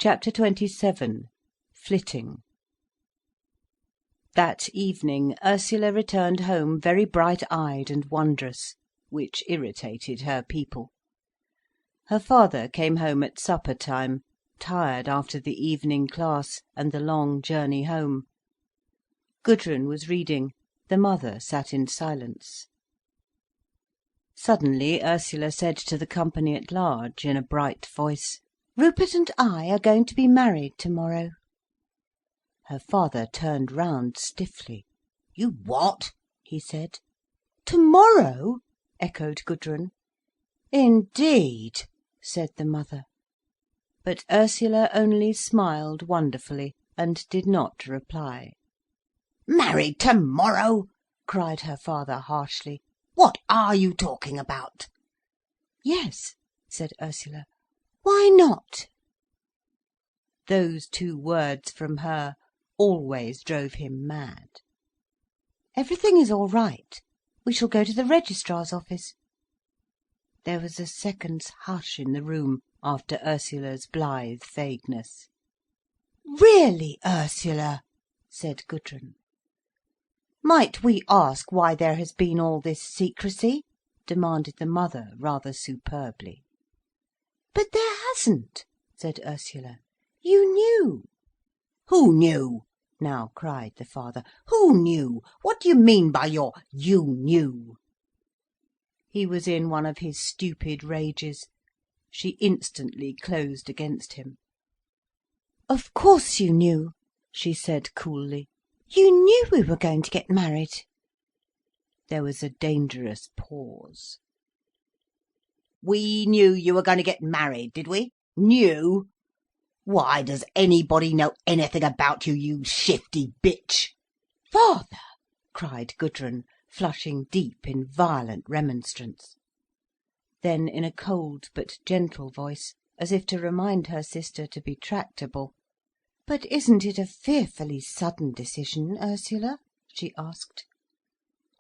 Chapter 27. Flitting. That evening Ursula returned home very bright-eyed and wondrous, which irritated her people. Her father came home at supper-time, tired after the evening class and the long journey home. Gudrun was reading, the mother sat in silence. Suddenly Ursula said to the company at large, in a bright voice, "Rupert and I are going to be married tomorrow." Her father turned round stiffly. "You what?" he said. "Tomorrow?" echoed Gudrun. "Indeed," said the mother. But Ursula only smiled wonderfully, and did not reply. "Married tomorrow!" cried her father harshly. "What are you talking about?" "Yes," said Ursula. "Why not?" Those two words from her always drove him mad. "Everything is all right. We shall go to the registrar's office." There was a second's hush in the room, after Ursula's blithe vagueness. "Really, Ursula," said Gudrun. "Might we ask why there has been all this secrecy?" demanded the mother, rather superbly. "But there hasn't," said Ursula. "You knew." "Who knew?" now cried the father. "Who knew? What do you mean by your 'you knew'?" He was in one of his stupid rages. She instantly closed against him. "Of course you knew," she said coolly. "You knew we were going to get married." There was a dangerous pause. "We knew you were going to get married, did we? Knew? Why, does anybody know anything about you, you shifty bitch?" "Father!" cried Gudrun, flushing deep in violent remonstrance. Then in a cold but gentle voice, as if to remind her sister to be tractable, "But isn't it a fearfully sudden decision, Ursula?" she asked.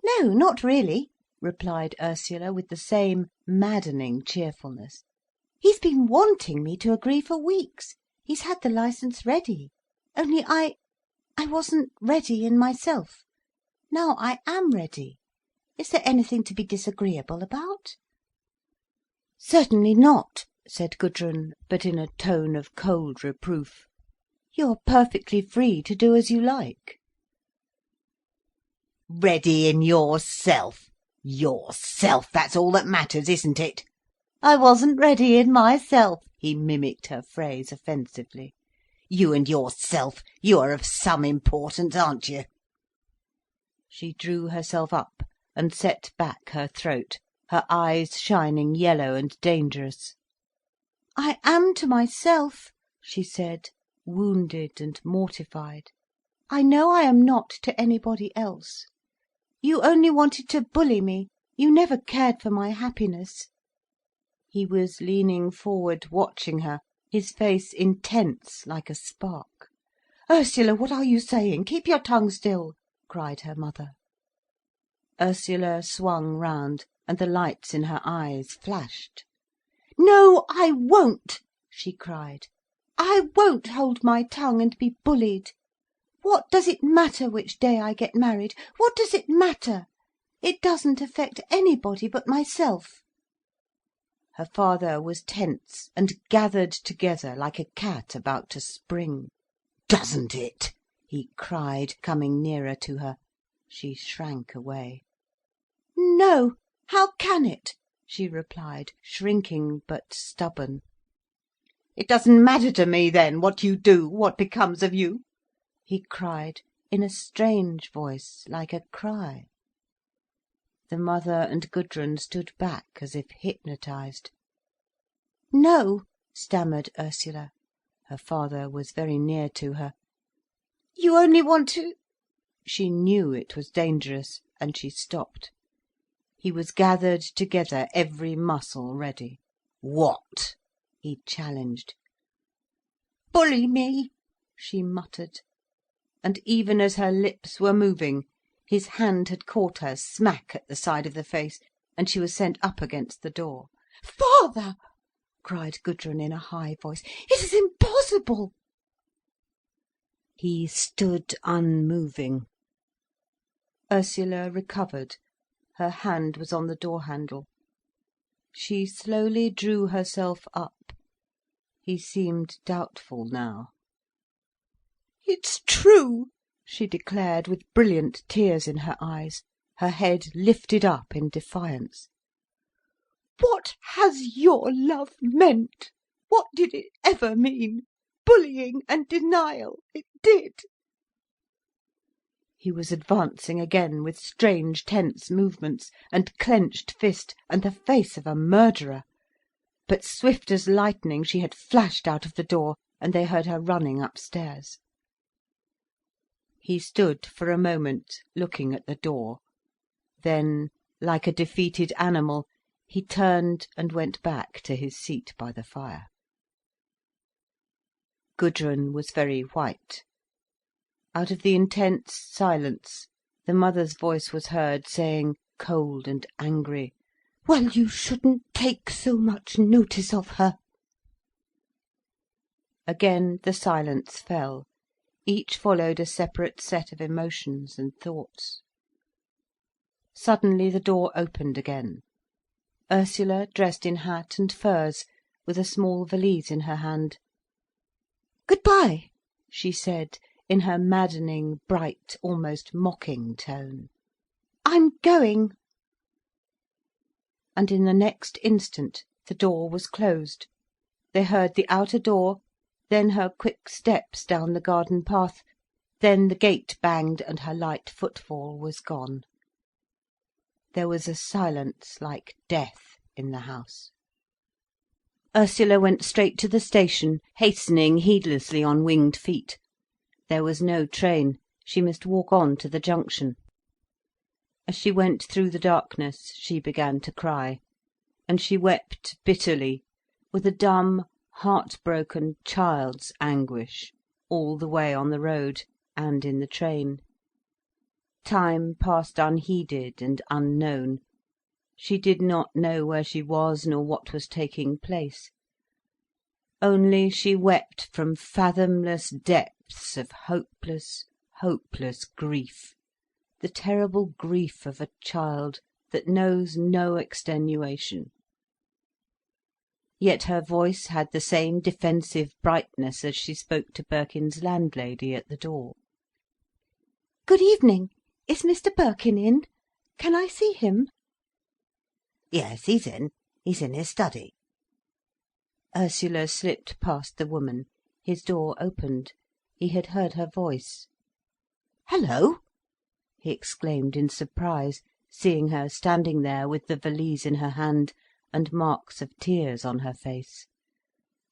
"No, not really," replied Ursula with the same maddening cheerfulness. "He's been wanting me to agree for weeks. He's had the licence ready. Only I wasn't ready in myself. Now I am ready. Is there anything to be disagreeable about?" "Certainly not," said Gudrun, but in a tone of cold reproof. "You're perfectly free to do as you like." "Ready in yourself. Yourself, that's all that matters, isn't it?" "I wasn't ready in myself," he mimicked her phrase offensively. "You and yourself, you are of some importance, aren't you?" She drew herself up and set back her throat, her eyes shining yellow and dangerous. "I am to myself," she said, wounded and mortified. "I know I am not to anybody else. You only wanted to bully me. You never cared for my happiness." He was leaning forward, watching her, his face intense like a spark. "Ursula, what are you saying? Keep your tongue still," cried her mother. Ursula swung round, and the lights in her eyes flashed. "No, I won't," she cried. "I won't hold my tongue and be bullied. What does it matter which day I get married? What does it matter? It doesn't affect anybody but myself." Her father was tense and gathered together like a cat about to spring. "Doesn't it?" he cried, coming nearer to her. She shrank away. "No, how can it?" she replied, shrinking but stubborn. "It doesn't matter to me then, what you do, what becomes of you?" he cried, in a strange voice, like a cry. The mother and Gudrun stood back as if hypnotised. "No," stammered Ursula. Her father was very near to her. "You only want to—" She knew it was dangerous, and she stopped. He was gathered together, every muscle ready. "What?" he challenged. "Bully me," she muttered. And even as her lips were moving, his hand had caught her smack at the side of the face, and she was sent up against the door. "Father!" cried Gudrun in a high voice. "It is impossible!" He stood unmoving. Ursula recovered. Her hand was on the door handle. She slowly drew herself up. He seemed doubtful now. "It's true," she declared, with brilliant tears in her eyes, her head lifted up in defiance. "What has your love meant? What did it ever mean? Bullying and denial, it did." He was advancing again, with strange tense movements, and clenched fist, and the face of a murderer. But swift as lightning she had flashed out of the door, and they heard her running upstairs. He stood for a moment, looking at the door. Then, like a defeated animal, he turned and went back to his seat by the fire. Gudrun was very white. Out of the intense silence, the mother's voice was heard saying, cold and angry, "Well, you shouldn't take so much notice of her." Again the silence fell. Each followed a separate set of emotions and thoughts. Suddenly the door opened again. Ursula, dressed in hat and furs, with a small valise in her hand. "Goodbye," she said, in her maddening, bright, almost mocking tone. "I'm going." And in the next instant the door was closed. They heard the outer door, then her quick steps down the garden path, then the gate banged and her light footfall was gone. There was a silence like death in the house. Ursula went straight to the station, hastening heedlessly on winged feet. There was no train. She must walk on to the junction. As she went through the darkness, she began to cry. And she wept bitterly, with a dumb, heartbroken child's anguish, all the way on the road, and in the train. Time passed unheeded and unknown. She did not know where she was, nor what was taking place. Only she wept from fathomless depths of hopeless, hopeless grief, the terrible grief of a child that knows no extenuation. Yet her voice had the same defensive brightness as she spoke to Birkin's landlady at the door. "Good evening. Is Mr. Birkin in? Can I see him?" "Yes, he's in. He's in his study." Ursula slipped past the woman. His door opened. He had heard her voice. "Hello!" he exclaimed in surprise, seeing her standing there with the valise in her hand, and marks of tears on her face.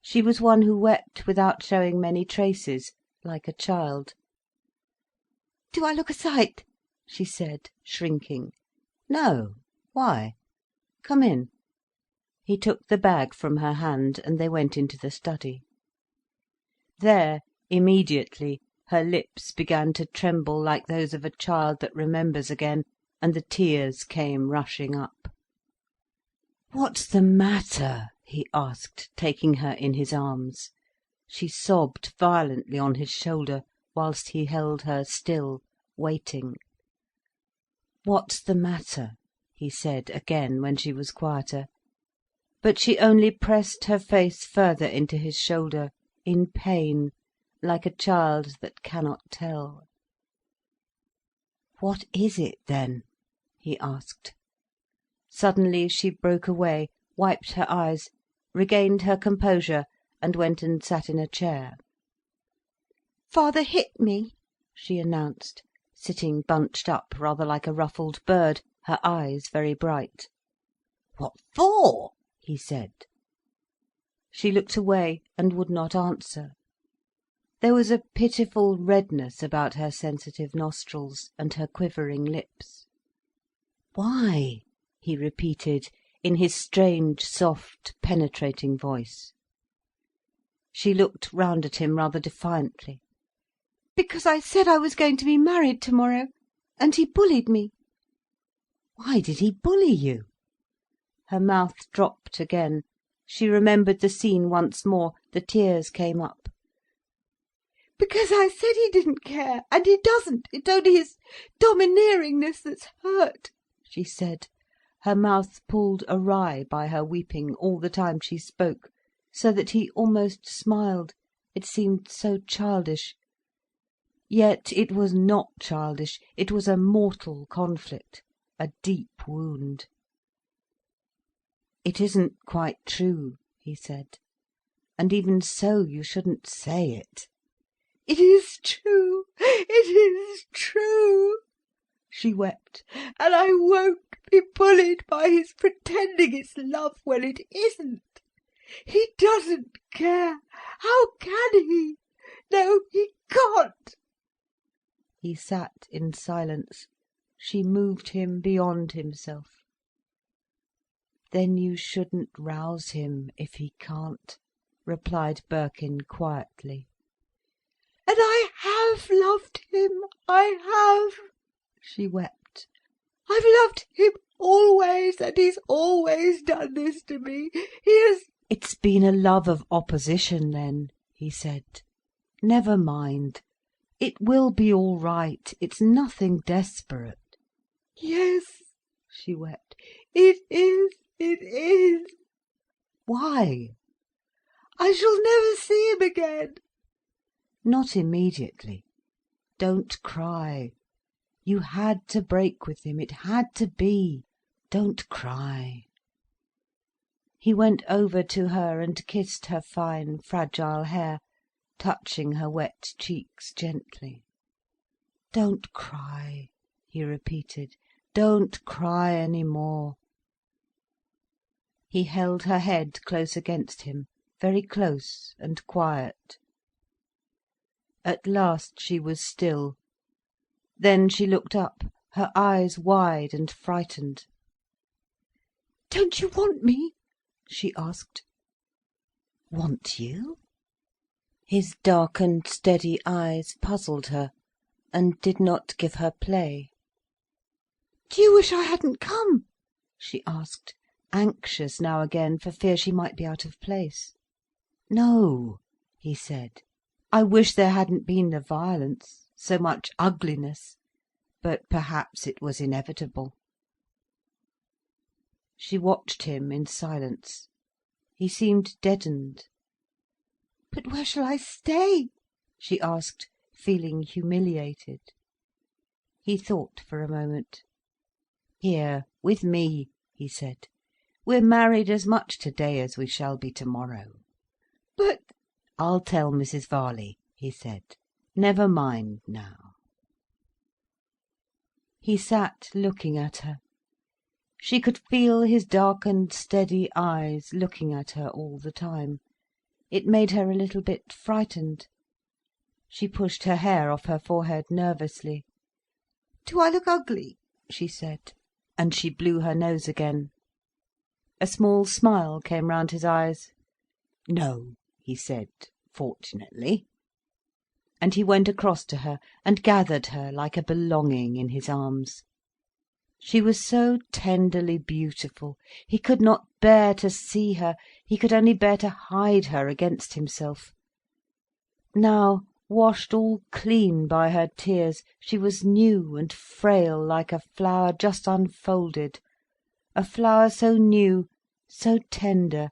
She was one who wept without showing many traces, like a child. "Do I look a sight?" she said, shrinking. "No. Why? Come in." He took the bag from her hand, and they went into the study. There, immediately, her lips began to tremble like those of a child that remembers again, and the tears came rushing up. "What's the matter?" he asked, taking her in his arms. She sobbed violently on his shoulder, whilst he held her still, waiting. "What's the matter?" he said again, when she was quieter. But she only pressed her face further into his shoulder, in pain, like a child that cannot tell. "What is it then?" he asked. Suddenly she broke away, wiped her eyes, regained her composure, and went and sat in a chair. "Father hit me," she announced, sitting bunched up rather like a ruffled bird, her eyes very bright. "What for?" he said. She looked away, and would not answer. There was a pitiful redness about her sensitive nostrils, and her quivering lips. "Why?" he repeated, in his strange, soft, penetrating voice. She looked round at him rather defiantly. "Because I said I was going to be married tomorrow, and he bullied me." "Why did he bully you?" Her mouth dropped again, She remembered the scene once more. The tears came up. "Because I said he didn't care, and he doesn't. It's only his domineeringness that's hurt," she said, her mouth pulled awry by her weeping all the time she spoke, so that he almost smiled, it seemed so childish. Yet it was not childish, it was a mortal conflict, a deep wound. "It isn't quite true," he said, "and even so you shouldn't say it." "It is true, it is true," she wept, "and I won't be bullied by his pretending it's love when it isn't. He doesn't care. How can he? No, he can't." He sat in silence. She moved him beyond himself. "Then you shouldn't rouse him, if he can't," replied Birkin quietly. "And I have loved him, I have," she wept. "I've loved him always, and he's always done this to me. He has—" "It's been a love of opposition, then," he said. "Never mind. It will be all right. It's nothing desperate." "Yes," she wept, "it is, it is." "Why?" "I shall never see him again." "Not immediately. Don't cry. You had to break with him. It had to be. Don't cry." He went over to her and kissed her fine, fragile hair, touching her wet cheeks gently. "Don't cry," he repeated. "Don't cry any more." He held her head close against him, very close and quiet. At last she was still. Then she looked up, her eyes wide and frightened. "Don't you want me?" she asked. "Want you?" His darkened, steady eyes puzzled her, and did not give her play. "Do you wish I hadn't come?" she asked, anxious now again for fear she might be out of place. "No," he said. "I wish there hadn't been the violence, so much ugliness. But perhaps it was inevitable." She watched him in silence. He seemed deadened. "But where shall I stay?" she asked, feeling humiliated. He thought for a moment. "Here, with me," he said. "We're married as much today as we shall be tomorrow." "But—" "I'll tell Mrs. Varley," he said. "Never mind now." He sat looking at her. She could feel his darkened, steady eyes looking at her all the time. It made her a little bit frightened. She pushed her hair off her forehead nervously. "Do I look ugly?" she said, and she blew her nose again. A small smile came round his eyes. "No," he said, "fortunately." And he went across to her, and gathered her like a belonging in his arms. She was so tenderly beautiful. He could not bear to see her, he could only bear to hide her against himself. Now, washed all clean by her tears, she was new and frail like a flower just unfolded, a flower so new, so tender,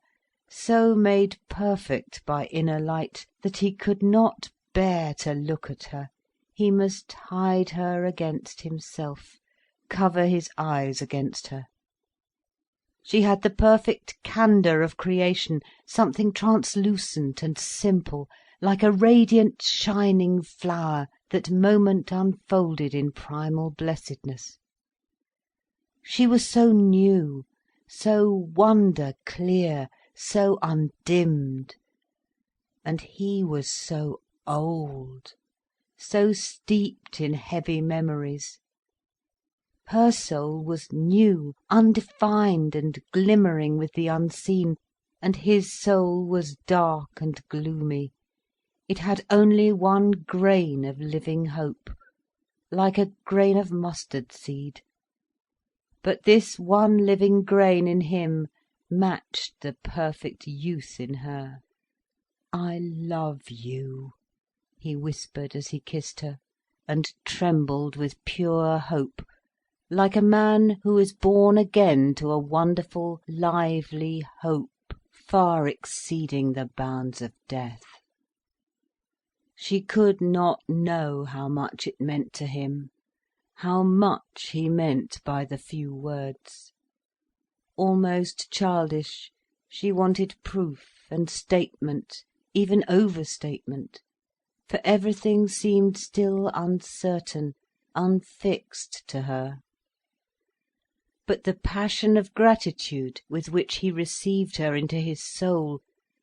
so made perfect by inner light, that he could not bear to look at her. He must hide her against himself, cover his eyes against her. She had the perfect candour of creation, something translucent and simple, like a radiant, shining flower that moment unfolded in primal blessedness. She was so new, so wonder clear, so undimmed. And he was so old, so steeped in heavy memories. Her soul was new, undefined and glimmering with the unseen, and his soul was dark and gloomy. It had only one grain of living hope, like a grain of mustard seed. But this one living grain in him matched the perfect youth in her. "I love you," he whispered as he kissed her, and trembled with pure hope, like a man who is born again to a wonderful, lively hope, far exceeding the bounds of death. She could not know how much it meant to him, how much he meant by the few words. Almost childish, she wanted proof and statement, even overstatement, for everything seemed still uncertain, unfixed to her. But the passion of gratitude with which he received her into his soul,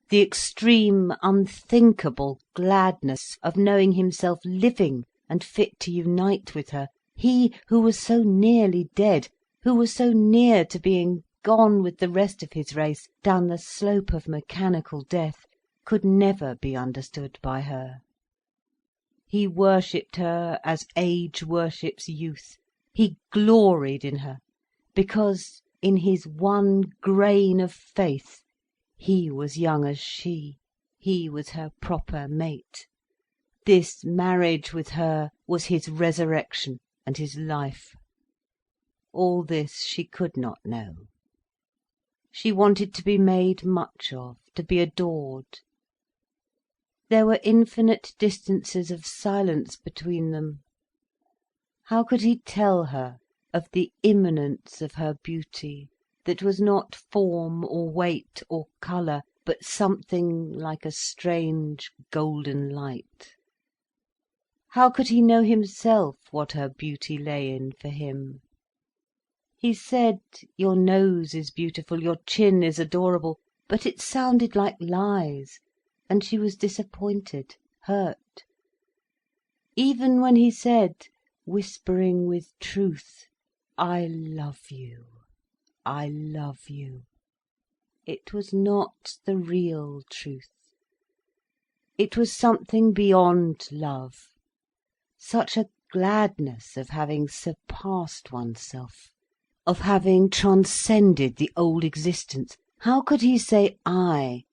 the extreme, unthinkable gladness of knowing himself living and fit to unite with her, he who was so nearly dead, who was so near to being gone with the rest of his race down the slope of mechanical death, could never be understood by her. He worshipped her as age worships youth. He gloried in her, because in his one grain of faith, he was young as she, he was her proper mate. This marriage with her was his resurrection and his life. All this she could not know. She wanted to be made much of, to be adored. There were infinite distances of silence between them. How could he tell her of the immanence of her beauty, that was not form or weight or colour, but something like a strange golden light? How could he know himself what her beauty lay in for him? He said, "Your nose is beautiful, your chin is adorable," but it sounded like lies, and she was disappointed, hurt. Even when he said, whispering with truth, "I love you, I love you," it was not the real truth. It was something beyond love, such a gladness of having surpassed oneself, of having transcended the old existence. How could he say "I,"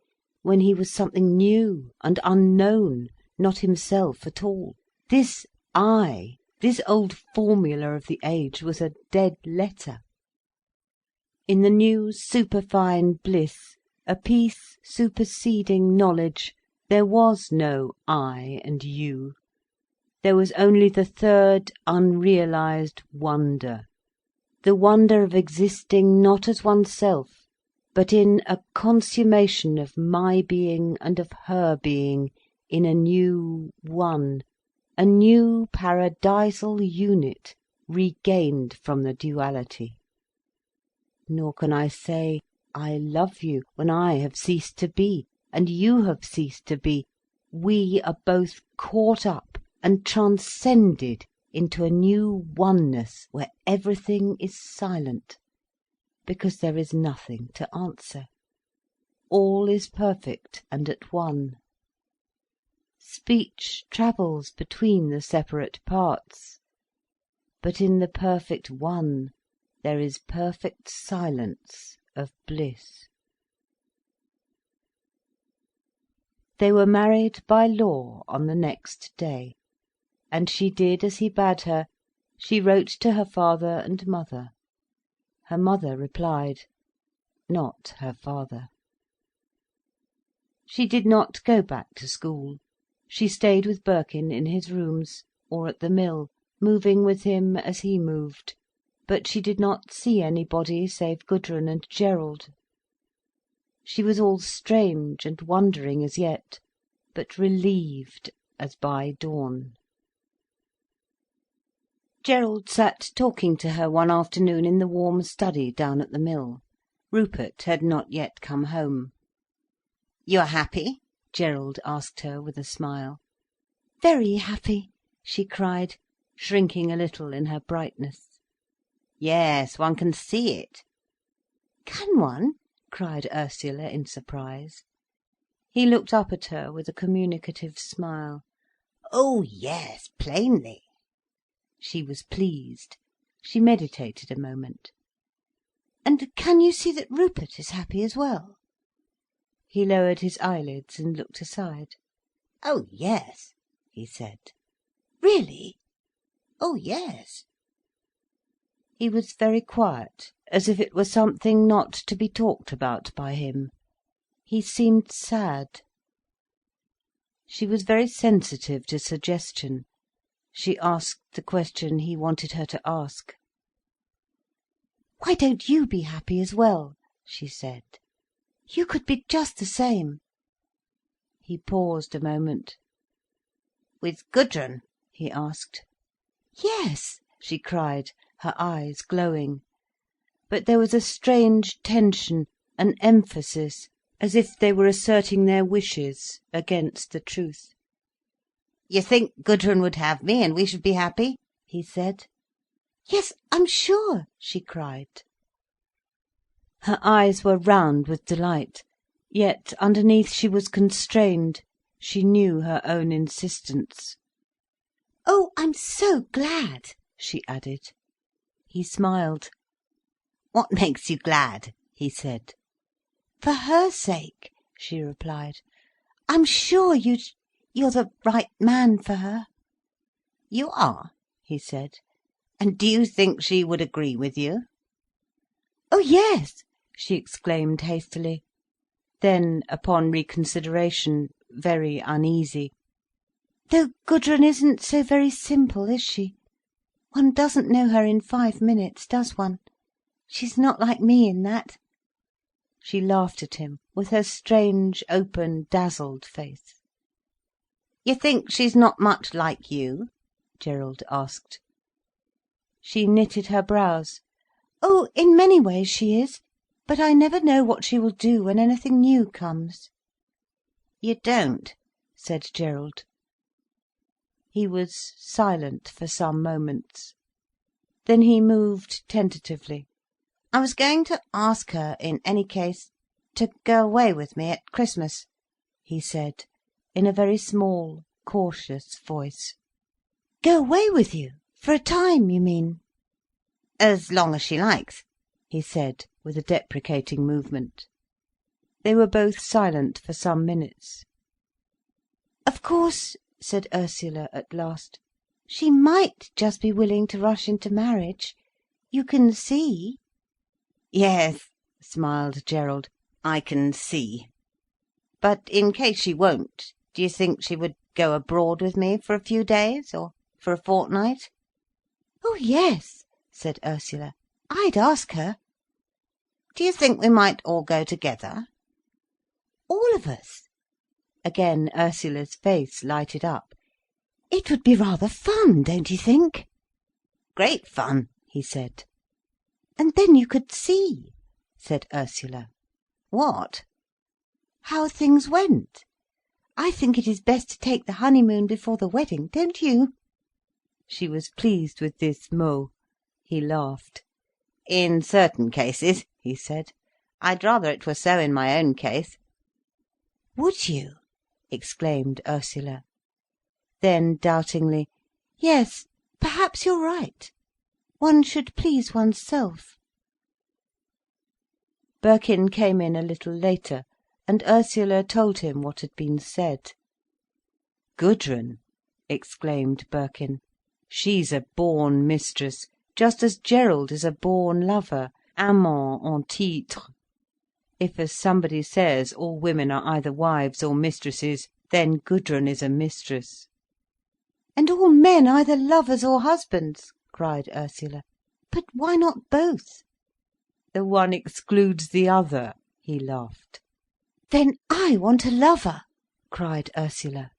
when he was something new and unknown, not himself at all? This "I," this old formula of the age, was a dead letter. In the new superfine bliss, a peace superseding knowledge, there was no I and you. There was only the third unrealised wonder, the wonder of existing not as oneself, but in a consummation of my being and of her being in a new one, a new paradisal unit regained from the duality. Nor can I say, "I love you," when I have ceased to be, and you have ceased to be. We are both caught up and transcended into a new oneness where everything is silent, because there is nothing to answer. All is perfect and at one. Speech travels between the separate parts, but in the perfect one there is perfect silence of bliss. They were married by law on the next day, and she did as he bade her. She wrote to her father and mother. Her mother replied, not her father. She did not go back to school. She stayed with Birkin in his rooms, or at the mill, moving with him as he moved, but she did not see anybody save Gudrun and Gerald. She was all strange and wondering as yet, but relieved as by dawn. Gerald sat talking to her one afternoon in the warm study down at the mill. Rupert had not yet come home. "You are happy?" Gerald asked her with a smile. "Very happy," she cried, shrinking a little in her brightness. "Yes, one can see it." "Can one?" cried Ursula in surprise. He looked up at her with a communicative smile. "Oh yes, plainly." She was pleased. She meditated a moment. And can you see that Rupert is happy as well?" He lowered his eyelids and looked aside. "Oh yes," he said. "Really?" "Oh yes." He was very quiet, as if it were something not to be talked about by him. He seemed sad. She was very sensitive to suggestion. She asked the question he wanted her to ask. "Why don't you be happy as well?" she said. "You could be just the same." He paused a moment. "With Gudrun?" he asked. "Yes," she cried, her eyes glowing. But there was a strange tension, an emphasis, as if they were asserting their wishes against the truth. "You think Gudrun would have me, and we should be happy?" he said. "Yes, I'm sure," she cried. Her eyes were round with delight, yet underneath she was constrained. She knew her own insistence. "Oh, I'm so glad," she added. He smiled. "What makes you glad?" he said. "For her sake," she replied. "I'm sure you're the right man for her." "You are?" he said. "And do you think she would agree with you?" "Oh yes," she exclaimed hastily. Then, upon reconsideration, very uneasy. "Though Gudrun isn't so very simple, is she? One doesn't know her in 5 minutes, does one? She's not like me in that." She laughed at him, with her strange, open, dazzled face. "You think she's not much like you?" Gerald asked. She knitted her brows. "Oh, in many ways she is. But I never know what she will do when anything new comes." "You don't?" said Gerald. He was silent for some moments. Then he moved tentatively. "I was going to ask her, in any case, to go away with me at Christmas," he said, in a very small, cautious voice. "Go away with you? For a time, you mean?" "As long as she likes," he said, with a deprecating movement. They were both silent for some minutes. "Of course," said Ursula at last, "she might just be willing to rush into marriage. You can see." "Yes," smiled Gerald, "I can see. But in case she won't, do you think she would go abroad with me for a few days, or for a fortnight?" "Oh yes," said Ursula. "I'd ask her." "Do you think we might all go together?" "All of us?" Again Ursula's face lighted up. "It would be rather fun, don't you think?" "Great fun," he said. "And then you could see," said Ursula. "What?" "How things went. I think it is best to take the honeymoon before the wedding, don't you?" She was pleased with this mot. He laughed. "In certain cases," he said. "I'd rather it were so in my own case." "Would you?" exclaimed Ursula. Then doubtingly, "Yes, perhaps you're right. One should please oneself." Birkin came in a little later, and Ursula told him what had been said. "Gudrun!" exclaimed Birkin. "She's a born mistress, just as Gerald is a born lover, amant en titre. If, as somebody says, all women are either wives or mistresses, then Gudrun is a mistress." "And all men either lovers or husbands," cried Ursula. "But why not both?" "The one excludes the other," he laughed. "Then I want a lover," cried Ursula.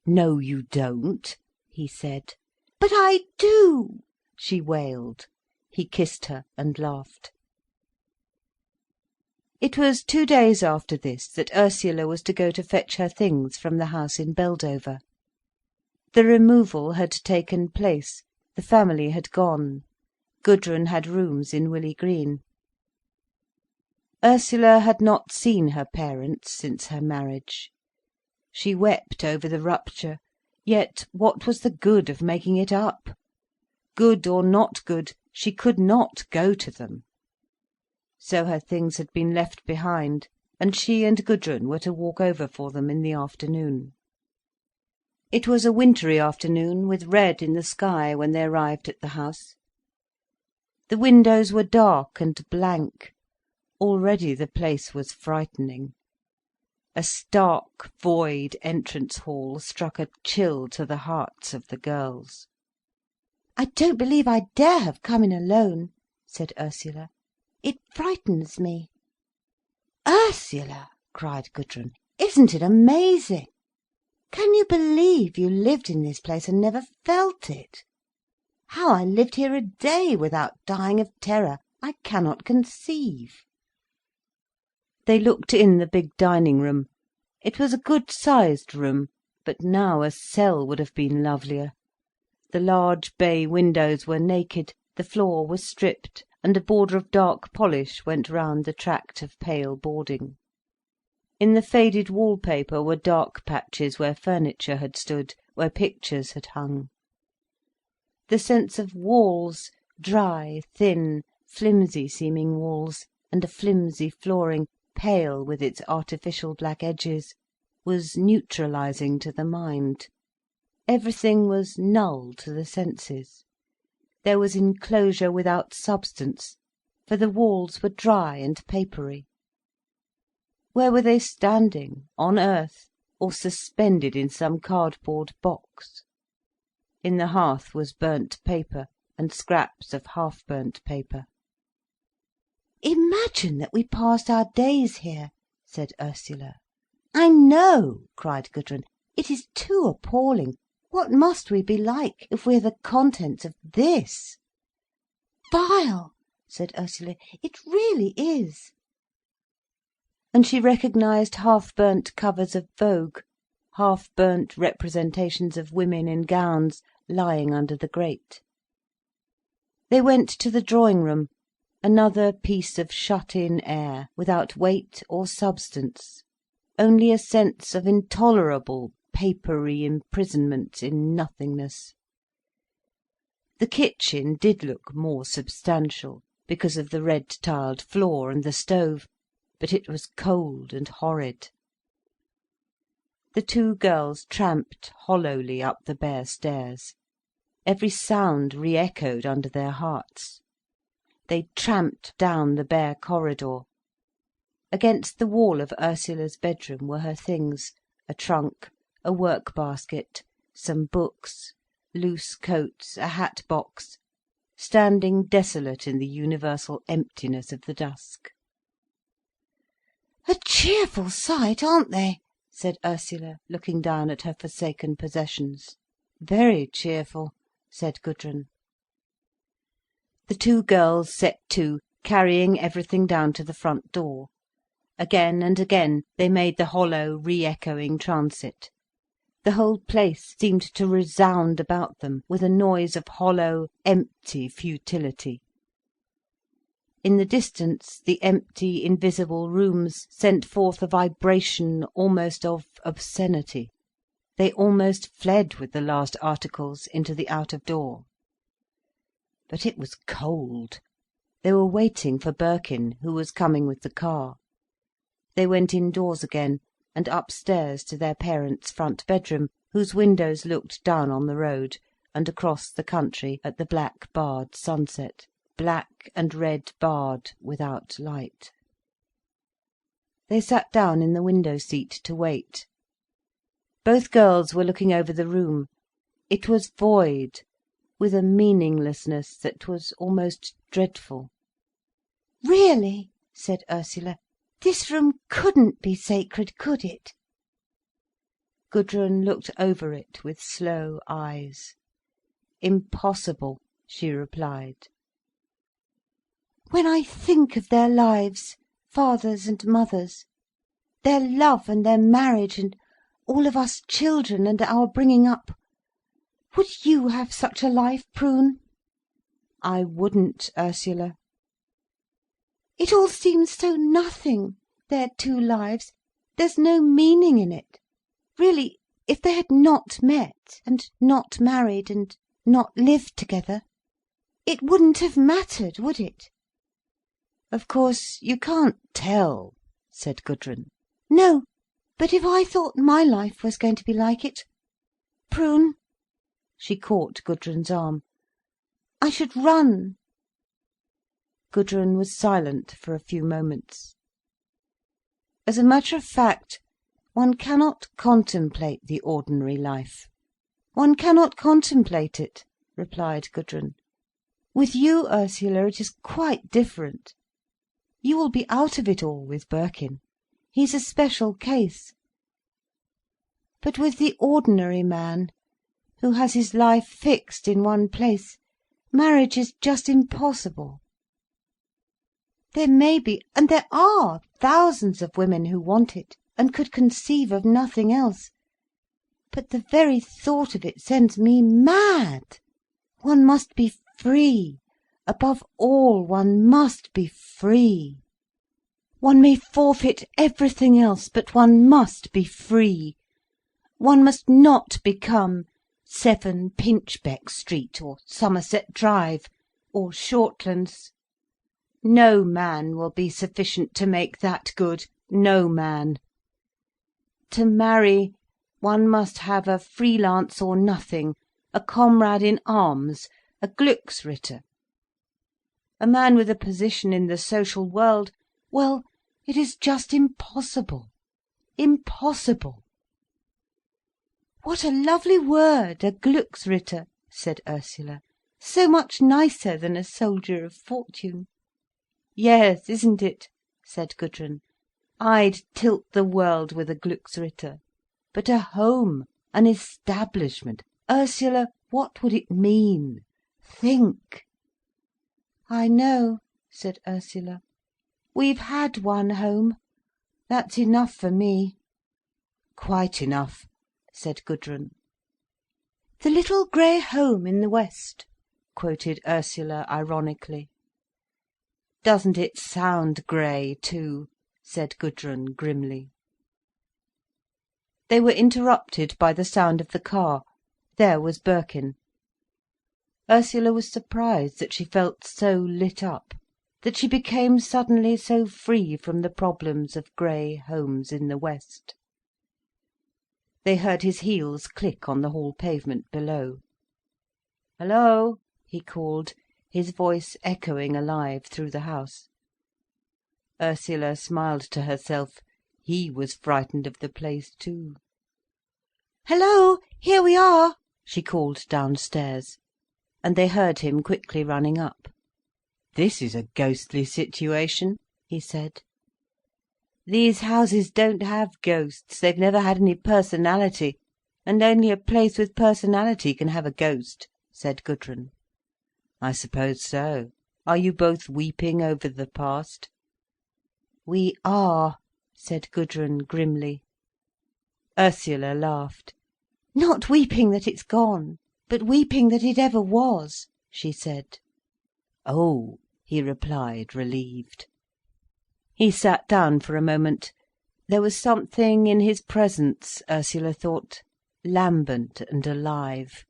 "No, you don't," he said. "But I do," she wailed. He kissed her and laughed. It was 2 days after this that Ursula was to go to fetch her things from the house in Beldover. The removal had taken place, the family had gone. Gudrun had rooms in Willey Green. Ursula had not seen her parents since her marriage. She wept over the rupture, yet what was the good of making it up? Good or not good, she could not go to them. so her things had been left behind, and she and Gudrun were to walk over for them in the afternoon. It was a wintry afternoon, with red in the sky, when they arrived at the house. The windows were dark and blank. Already the place was frightening. A stark, void entrance hall struck a chill to the hearts of the girls. "I don't believe I dare have come in alone," said Ursula. "It frightens me." "Ursula!" cried Gudrun. "Isn't it amazing? Can you believe you lived in this place and never felt it? How I lived here a day without dying of terror, I cannot conceive." They looked in the big dining room. It was a good-sized room, but now a cell would have been lovelier. The large bay windows were naked, the floor was stripped, and a border of dark polish went round the tract of pale boarding. In the faded wallpaper were dark patches where furniture had stood, where pictures had hung. The sense of walls, dry, thin, flimsy-seeming walls, and a flimsy flooring, pale with its artificial black edges, was neutralising to the mind. Everything was null to the senses. There was enclosure without substance, for the walls were dry and papery. Where were they standing, on earth, or suspended in some cardboard box? In the hearth was burnt paper, and scraps of half-burnt paper. "Imagine that we passed our days here," said Ursula. "I know," cried Gudrun. "It is too appalling. What must we be like, if we're the contents of this?" "Vile," said Ursula. "It really is." And she recognised half-burnt covers of Vogue, half-burnt representations of women in gowns, lying under the grate. They went to the drawing-room, another piece of shut-in air, without weight or substance, only a sense of intolerable, papery imprisonment in nothingness. The kitchen did look more substantial, because of the red-tiled floor and the stove, but it was cold and horrid. The two girls tramped hollowly up the bare stairs. Every sound re-echoed under their hearts. They tramped down the bare corridor. Against the wall of Ursula's bedroom were her things: a trunk, a work-basket, some books, loose coats, a hat-box, standing desolate in the universal emptiness of the dusk. "A cheerful sight, aren't they?" said Ursula, looking down at her forsaken possessions. "Very cheerful," said Gudrun. The two girls set to, carrying everything down to the front door. Again and again they made the hollow, re-echoing transit. The whole place seemed to resound about them with a noise of hollow, empty futility. In the distance, the empty, invisible rooms sent forth a vibration almost of obscenity. They almost fled with the last articles into the out-of-door. But it was cold. They were waiting for Birkin, who was coming with the car. They went indoors again, and upstairs to their parents' front bedroom, whose windows looked down on the road, and across the country at the black barred sunset, black and red barred, without light. They sat down in the window seat to wait. Both girls were looking over the room. It was void, with a meaninglessness that was almost dreadful. "Really," said Ursula, "this room couldn't be sacred, could it?" Gudrun looked over it with slow eyes. "Impossible," she replied. "When I think of their lives, father's and mother's, their love and their marriage, and all of us children and our bringing up, would you have such a life, Prune?" "I wouldn't, Ursula." "It all seems so nothing, their two lives. There's no meaning in it. Really, if they had not met, and not married, and not lived together, it wouldn't have mattered, would it?" "Of course you can't tell," said Gudrun. "No, but if I thought my life was going to be like it, Prune," she caught Gudrun's arm, "I should run." Gudrun was silent for a few moments. "As a matter of fact, one cannot contemplate the ordinary life. One cannot contemplate it," replied Gudrun. "With you, Ursula, it is quite different. You will be out of it all with Birkin. He's a special case. But with the ordinary man, who has his life fixed in one place, marriage is just impossible. There may be, and there are, thousands of women who want it, and could conceive of nothing else. But the very thought of it sends me mad. One must be free. Above all, one must be free. One may forfeit everything else, but one must be free. One must not become 7 Pinchbeck Street, or Somerset Drive, or Shortlands. No man will be sufficient to make that good, no man. To marry, one must have a freelance or nothing, a comrade in arms, a Glücksritter. A man with a position in the social world, well, it is just impossible. Impossible." "What a lovely word, a Glücksritter," said Ursula. "So much nicer than a soldier of fortune." "Yes, isn't it?" said Gudrun. "I'd tilt the world with a Glücksritter. But a home, an establishment, Ursula, what would it mean? Think." "I know," said Ursula. "We've had one home. That's enough for me." "Quite enough," said Gudrun. "The little grey home in the west," quoted Ursula ironically. "Doesn't it sound grey, too?" said Gudrun grimly. They were interrupted by the sound of the car. There was Birkin. Ursula was surprised that she felt so lit up, that she became suddenly so free from the problems of grey homes in the west. They heard his heels click on the hall pavement below. "Hello," he called, his voice echoing alive through the house. Ursula smiled to herself. He was frightened of the place too. "Hello, here we are," she called downstairs, and they heard him quickly running up. "This is a ghostly situation," he said. "These houses don't have ghosts, they've never had any personality, and only a place with personality can have a ghost," said Gudrun. "I suppose so. Are you both weeping over the past?" "We are," said Gudrun grimly. Ursula laughed. "Not weeping that it's gone, but weeping that it ever was," she said. "Oh," he replied, relieved. He sat down for a moment. There was something in his presence, Ursula thought, lambent and alive.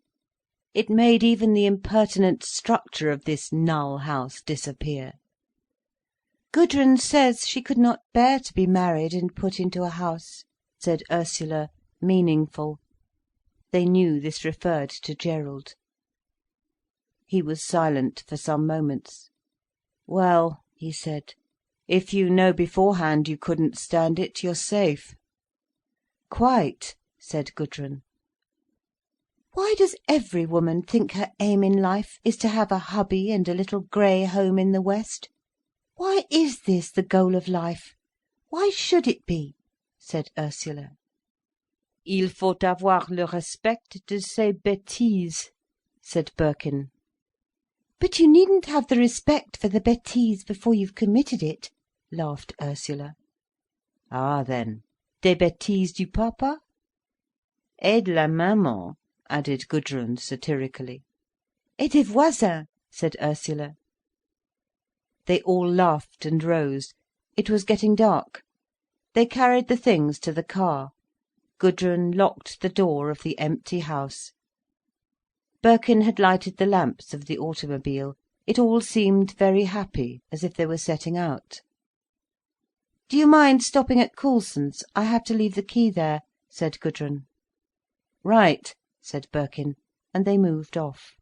It made even the impertinent structure of this null house disappear. "Gudrun says she could not bear to be married and put into a house," said Ursula, meaningful. They knew this referred to Gerald. He was silent for some moments. "Well," he said, "if you know beforehand you couldn't stand it, you're safe." "Quite," said Gudrun. "Why does every woman think her aim in life is to have a hubby and a little grey home in the west? Why is this the goal of life? Why should it be?" said Ursula. "Il faut avoir le respect de ses bêtises," said Birkin. "But you needn't have the respect for the bêtise before you've committed it," laughed Ursula. "Ah then, des bêtises du papa?" "Et de la maman," added Gudrun satirically. "Et des voisins," said Ursula. They all laughed and rose. It was getting dark. They carried the things to the car. Gudrun locked the door of the empty house. Birkin had lighted the lamps of the automobile. It all seemed very happy, as if they were setting out. "Do you mind stopping at Coulson's? I have to leave the key there," said Gudrun. "Right," said Birkin, and they moved off.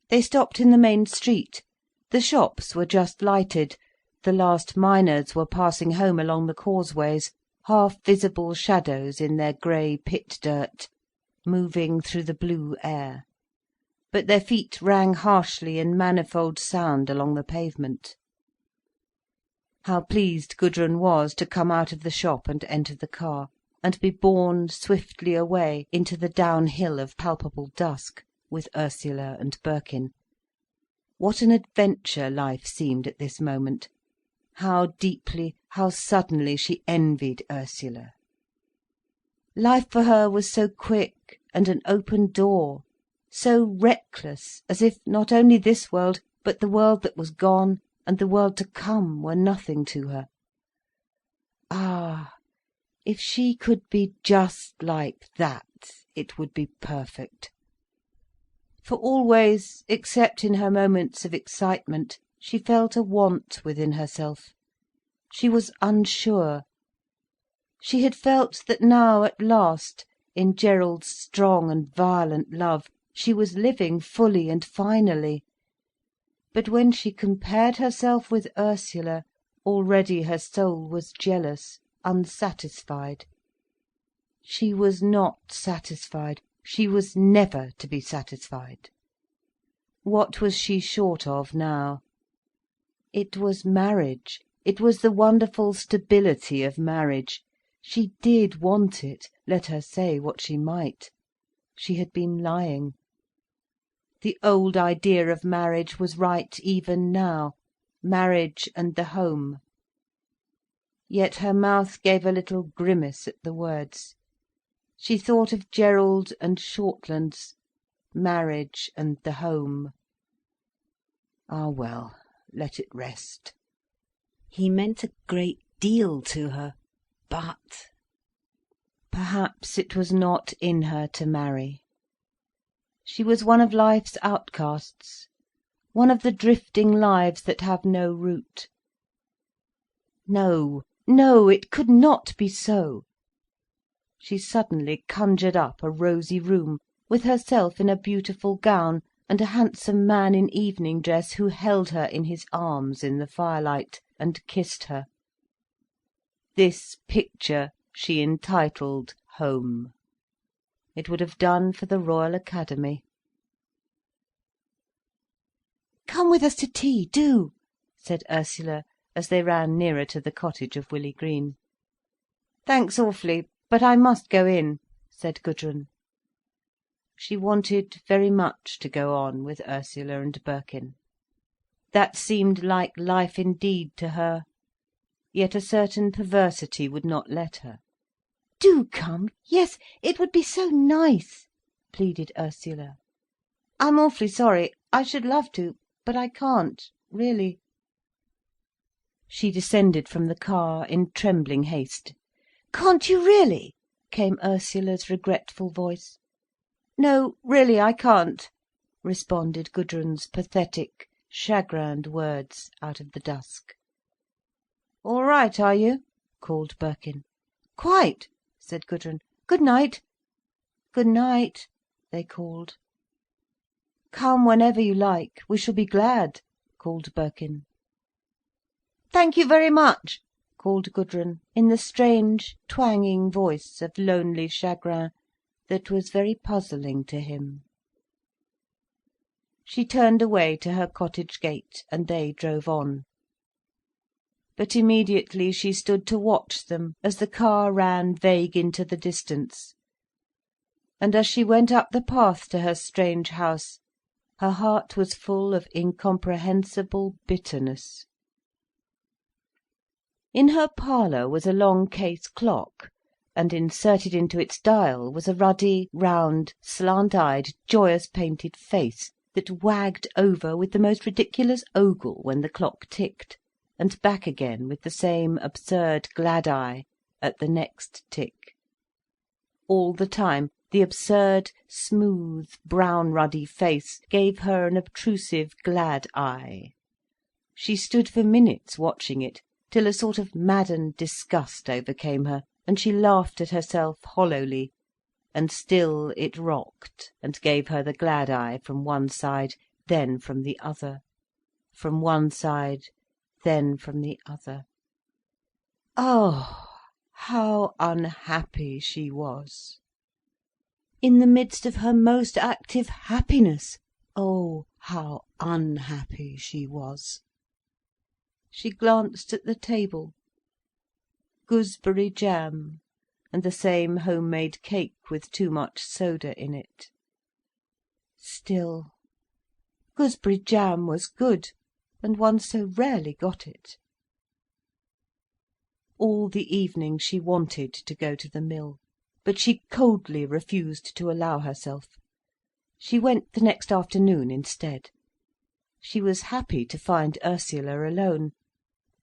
They stopped in the main street. The shops were just lighted, the last miners were passing home along the causeways, half-visible shadows in their grey pit-dirt, moving through the blue air. But their feet rang harshly in manifold sound along the pavement. How pleased Gudrun was to come out of the shop and enter the car, and be borne swiftly away into the downhill of palpable dusk, with Ursula and Birkin. What an adventure life seemed at this moment. How deeply, how suddenly she envied Ursula. Life for her was so quick and an open door, so reckless, as if not only this world, but the world that was gone and the world to come were nothing to her. Ah, if she could be just like that, it would be perfect. For always, except in her moments of excitement, she felt a want within herself. She was unsure. She had felt that now at last, in Gerald's strong and violent love, she was living fully and finally. But when she compared herself with Ursula, already her soul was jealous, unsatisfied. She was not satisfied. She was never to be satisfied. What was she short of now? It was marriage. It was the wonderful stability of marriage. She did want it, let her say what she might. She had been lying. The old idea of marriage was right even now, marriage and the home. Yet her mouth gave a little grimace at the words. She thought of Gerald and Shortlands, marriage and the home. Ah well, let it rest. He meant a great deal to her, but perhaps it was not in her to marry. She was one of life's outcasts, one of the drifting lives that have no root. No, no, it could not be so. She suddenly conjured up a rosy room, with herself in a beautiful gown, and a handsome man in evening dress who held her in his arms in the firelight, and kissed her. This picture she entitled Home. It would have done for the Royal Academy. "Come with us to tea, do," said Ursula, as they ran nearer to the cottage of Willey Green. "Thanks awfully, but I must go in," said Gudrun. She wanted very much to go on with Ursula and Birkin. That seemed like life indeed to her, yet a certain perversity would not let her. "Do come, yes, it would be so nice," pleaded Ursula. "I'm awfully sorry, I should love to, but I can't, really." She descended from the car in trembling haste. "Can't you really?" came Ursula's regretful voice. "No, really I can't," responded Gudrun's pathetic, chagrined words out of the dusk. "All right, are you?" called Birkin. "Quite," said Gudrun. "Good night." "Good night," they called. "Come whenever you like, we shall be glad," called Birkin. "Thank you very much," called Gudrun, in the strange, twanging voice of lonely chagrin that was very puzzling to him. She turned away to her cottage gate, and they drove on. But immediately she stood to watch them as the car ran vague into the distance. And as she went up the path to her strange house, her heart was full of incomprehensible bitterness. In her parlour was a long case clock, and inserted into its dial was a ruddy, round, slant-eyed, joyous painted face, that wagged over with the most ridiculous ogle when the clock ticked, and back again with the same absurd glad eye at the next tick. All the time The absurd, smooth, brown-ruddy face gave her an obtrusive, glad eye. She stood for minutes watching it, till a sort of maddened disgust overcame her, and she laughed at herself hollowly, and still it rocked, and gave her the glad eye from one side, then from the other, from one side, then from the other. Oh, how unhappy she was! In the midst of her most active happiness, oh, how unhappy she was! She glanced at the table. Gooseberry jam, and the same home-made cake with too much soda in it. Still, gooseberry jam was good, and one so rarely got it. All the evening she wanted to go to the mill, but she coldly refused to allow herself. She went the next afternoon instead. She was happy to find Ursula alone.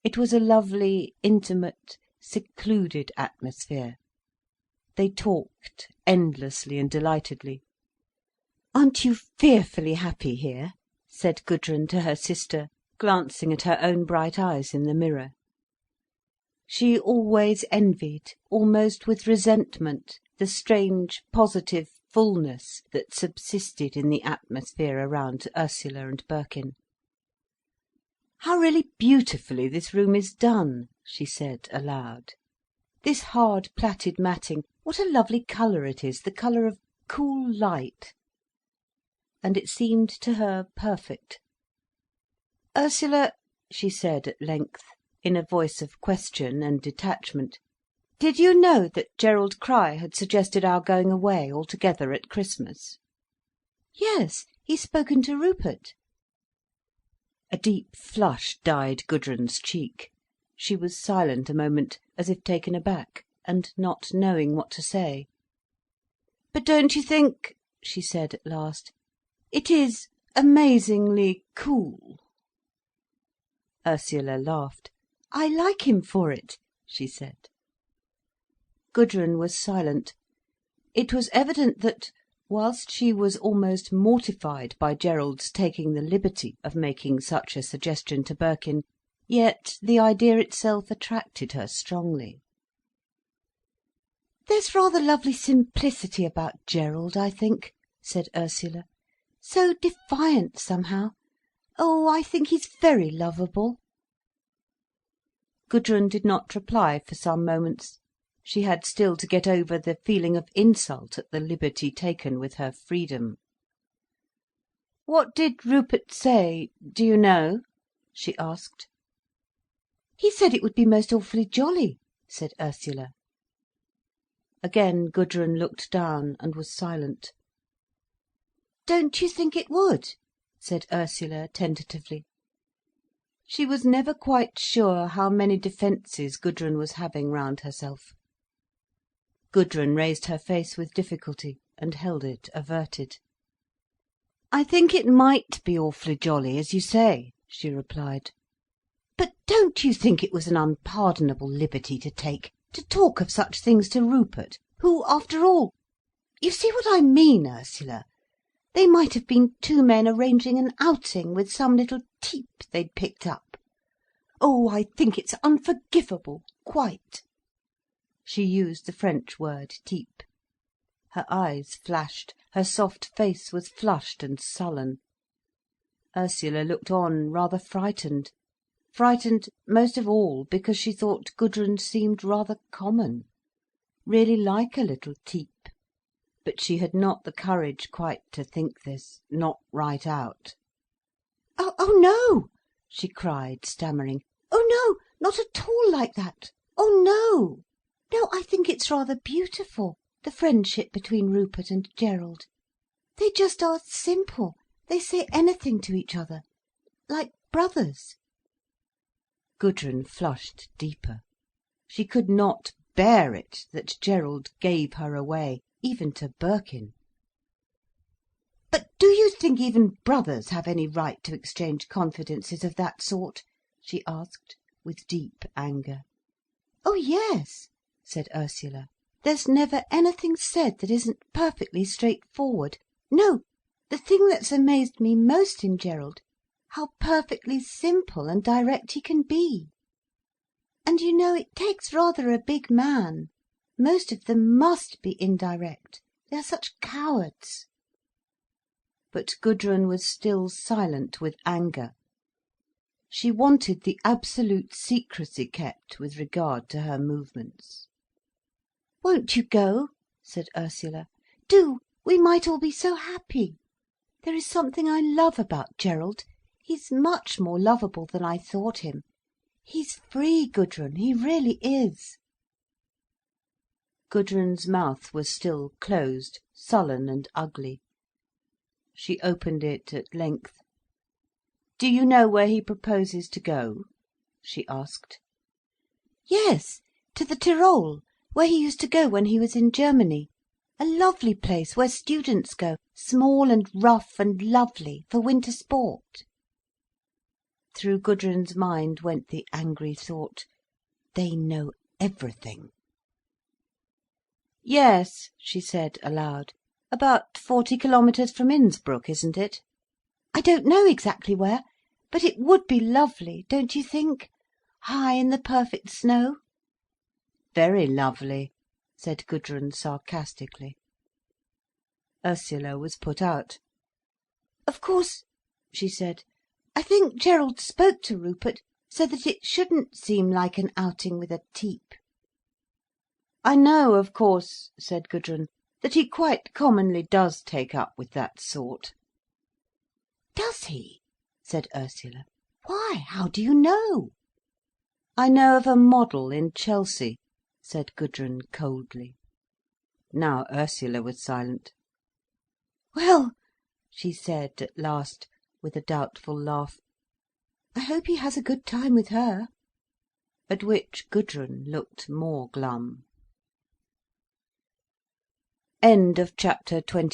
It was a lovely, intimate, secluded atmosphere. They talked endlessly and delightedly. "Aren't you fearfully happy here?" said Gudrun to her sister, glancing at her own bright eyes in the mirror. She always envied, almost with resentment, the strange, positive fullness that subsisted in the atmosphere around Ursula and Birkin. "How really beautifully this room is done," she said aloud. "This hard plaited matting, what a lovely colour it is, the colour of cool light." And it seemed to her perfect. "Ursula," she said at length, in a voice of question and detachment, "did you know that Gerald Crich had suggested our going away altogether at Christmas?" "Yes, he's spoken to Rupert." A deep flush dyed Gudrun's cheek. She was silent a moment, as if taken aback, and not knowing what to say. "But don't you think," she said at last, "it is amazingly cool?" Ursula laughed. "I like him for it," she said. Gudrun was silent. It was evident that, whilst she was almost mortified by Gerald's taking the liberty of making such a suggestion to Birkin, yet the idea itself attracted her strongly. "There's rather lovely simplicity about Gerald, I think," said Ursula. "So defiant, somehow. Oh, I think he's very lovable." Gudrun did not reply for some moments. She had still to get over the feeling of insult at the liberty taken with her freedom. "What did Rupert say, do you know?" she asked. "He said it would be most awfully jolly," said Ursula. Again Gudrun looked down, and was silent. "Don't you think it would?" said Ursula tentatively. She was never quite sure how many defences Gudrun was having round herself. Gudrun raised her face with difficulty, and held it averted. "I think it might be awfully jolly, as you say," she replied. "But don't you think it was an unpardonable liberty to take, to talk of such things to Rupert, who, after all, you see what I mean, Ursula? They might have been two men arranging an outing with some little type they'd picked up. Oh, I think it's unforgivable, quite." She used the French word type. Her eyes flashed, her soft face was flushed and sullen. Ursula looked on, rather frightened. Frightened most of all because she thought Gudrun seemed rather common, really like a little type. But she had not the courage quite to think this, not right out. Oh no," she cried, stammering. "Oh no, not at all like that. Oh no. No, I think it's rather beautiful, the friendship between Rupert and Gerald. They just are simple. They say anything to each other. Like brothers." Gudrun flushed deeper. She could not bear it that Gerald gave her away, even to Birkin. "But do you think even brothers have any right to exchange confidences of that sort?" she asked, with deep anger. "Oh yes," said Ursula. there's never anything said that isn't perfectly straightforward. No, the thing that's amazed me most in Gerald, how perfectly simple and direct he can be. And you know, it takes rather a big man. Most of them must be indirect. They're such cowards." But Gudrun was still silent with anger. She wanted the absolute secrecy kept with regard to her movements. "Won't you go?" said Ursula. "Do, we might all be so happy. There is something I love about Gerald. He's much more lovable than I thought him. He's free, Gudrun, he really is." Gudrun's mouth was still closed, sullen and ugly. She opened it at length. "Do you know where he proposes to go?" she asked. "Yes, to the Tyrol, where he used to go when he was in Germany. A lovely place where students go, small and rough and lovely, for winter sport." Through Gudrun's mind went the angry thought, "They know everything." "Yes," she said aloud. "About 40 kilometres from Innsbruck, isn't it?" "I don't know exactly where, but it would be lovely, don't you think? High in the perfect snow." "Very lovely," said Gudrun sarcastically. Ursula was put out. "Of course," she said, "I think Gerald spoke to Rupert, so that it shouldn't seem like an outing with a teep." "I know, of course," said Gudrun, "that he quite commonly does take up with that sort." "Does he?" said Ursula. "Why, how do you know?" "I know of a model in Chelsea," said Gudrun coldly. Now Ursula was silent. "Well," she said at last, with a doubtful laugh, "I hope he has a good time with her." At which Gudrun looked more glum. Chapter 27